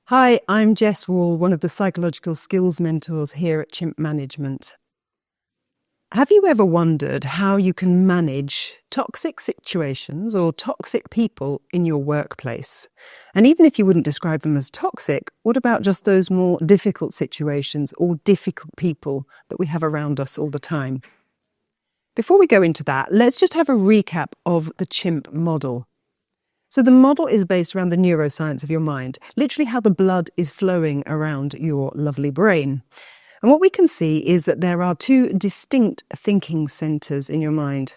Hi, I'm Jess Wall, one of the psychological skills mentors here at Chimp Management. Have you ever wondered how you can manage toxic situations or toxic people in your workplace? And even if you wouldn't describe them as toxic, what about just those more difficult situations or difficult people that we have around us all the time? Before we go into that, let's just have a recap of the Chimp Model. So the model is based around the neuroscience of your mind, literally how the blood is flowing around your lovely brain. And what we can see is that there are two distinct thinking centres in your mind.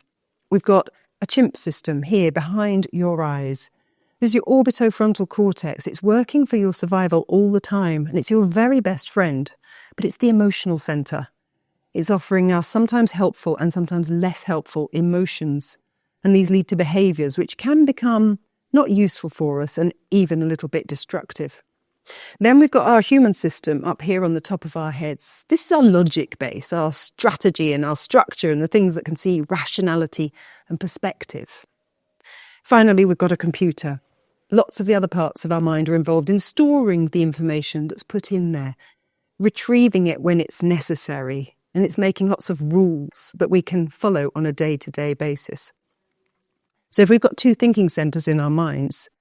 We've got a chimp system here behind your eyes. This is your orbitofrontal cortex. It's working for your survival all the time, and it's your very best friend, but it's the emotional centre. It's offering us sometimes helpful and sometimes less helpful emotions, and these lead to behaviours which can become not useful for us and even a little bit destructive. Then we've got our human system up here on the top of our heads. This is our logic base, our strategy and our structure and the things that can see rationality and perspective. Finally, we've got a computer. Lots of the other parts of our mind are involved in storing the information that's put in there, retrieving it when it's necessary, and it's making lots of rules that we can follow on a day-to-day basis. So if we've got two thinking centres in our minds,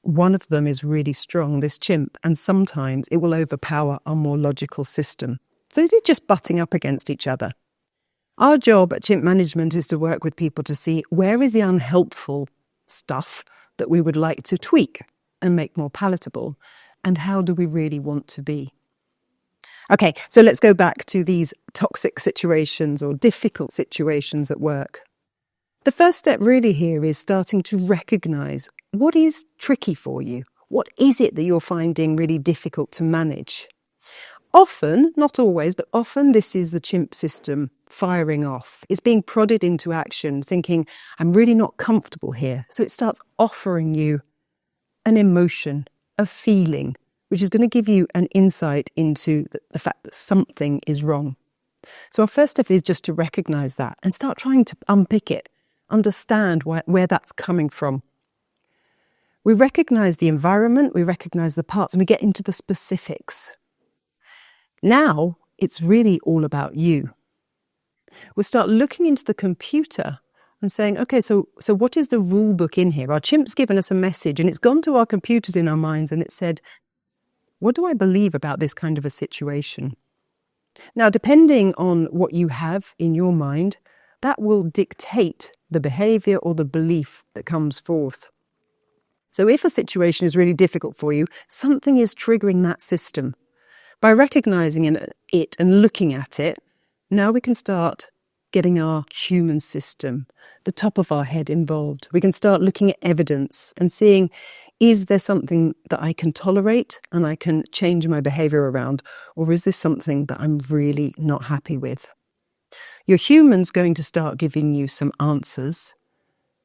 one of them is really strong, this chimp, and sometimes it will overpower our more logical system. So they're just butting up against each other. Our job at Chimp Management is to work with people to see where is the unhelpful stuff that we would like to tweak and make more palatable, and how do we really want to be. Okay, so let's go back to these toxic situations or difficult situations at work. The first step really here is starting to recognise what is tricky for you. What is it that you're finding really difficult to manage? Often, not always, but often this is the chimp system firing off. It's being prodded into action, thinking, I'm really not comfortable here. So it starts offering you an emotion, a feeling, which is going to give you an insight into the fact that something is wrong. So our first step is just to recognise that and start trying to unpick it. Understand where that's coming from. We recognise the environment, we recognise the parts, and we get into the specifics. Now, it's really all about you. We'll start looking into the computer and saying, okay, so what is the rule book in here? Our chimp's given us a message, and it's gone to our computers in our minds, and it said, what do I believe about this kind of a situation? Now, depending on what you have in your mind, that will dictate the behaviour or the belief that comes forth. So if a situation is really difficult for you, something is triggering that system. By recognising it and looking at it, now we can start getting our human system, the top of our head involved. We can start looking at evidence and seeing, is there something that I can tolerate and I can change my behaviour around, or is this something that I'm really not happy with? Your human's going to start giving you some answers.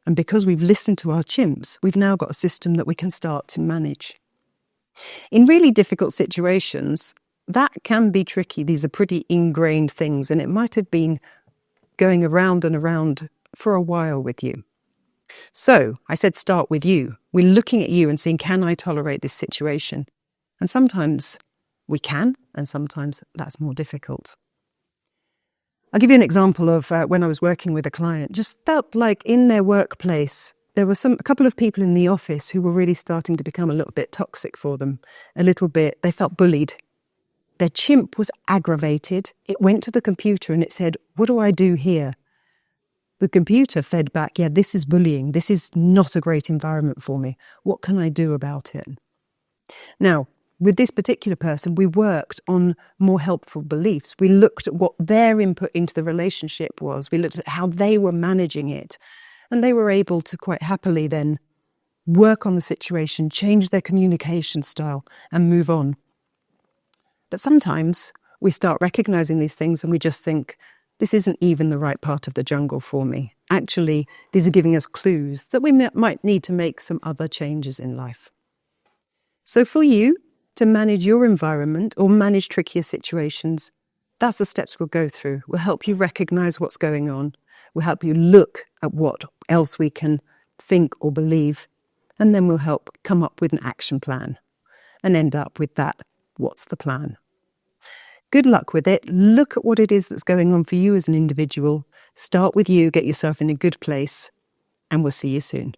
And because we've listened to our chimps, we've now got a system that we can start to manage. In really difficult situations, that can be tricky. These are pretty ingrained things, and it might have been going around and around for a while with you. So I said start with you. We're looking at you and saying, can I tolerate this situation? And sometimes we can, and sometimes that's more difficult. I'll give you an example of when I was working with a client. Just felt like in their workplace, there were a couple of people in the office who were really starting to become a little bit toxic for them. A little bit, they felt bullied. Their chimp was aggravated. It went to the computer and it said, what do I do here? The computer fed back, yeah, this is bullying. This is not a great environment for me. What can I do about it? Now, with this particular person, we worked on more helpful beliefs. We looked at what their input into the relationship was. We looked at how they were managing it. And they were able to quite happily then work on the situation, change their communication style, and move on. But sometimes we start recognizing these things and we just think, this isn't even the right part of the jungle for me. Actually, these are giving us clues that we might need to make some other changes in life. So for you, to manage your environment or manage trickier situations, that's the steps we'll go through. We'll help you recognise what's going on. We'll help you look at what else we can think or believe. And then we'll help come up with an action plan. and end up with that, what's the plan? Good luck with it. Look at what it is that's going on for you as an individual. Start with you, get yourself in a good place, and we'll see you soon.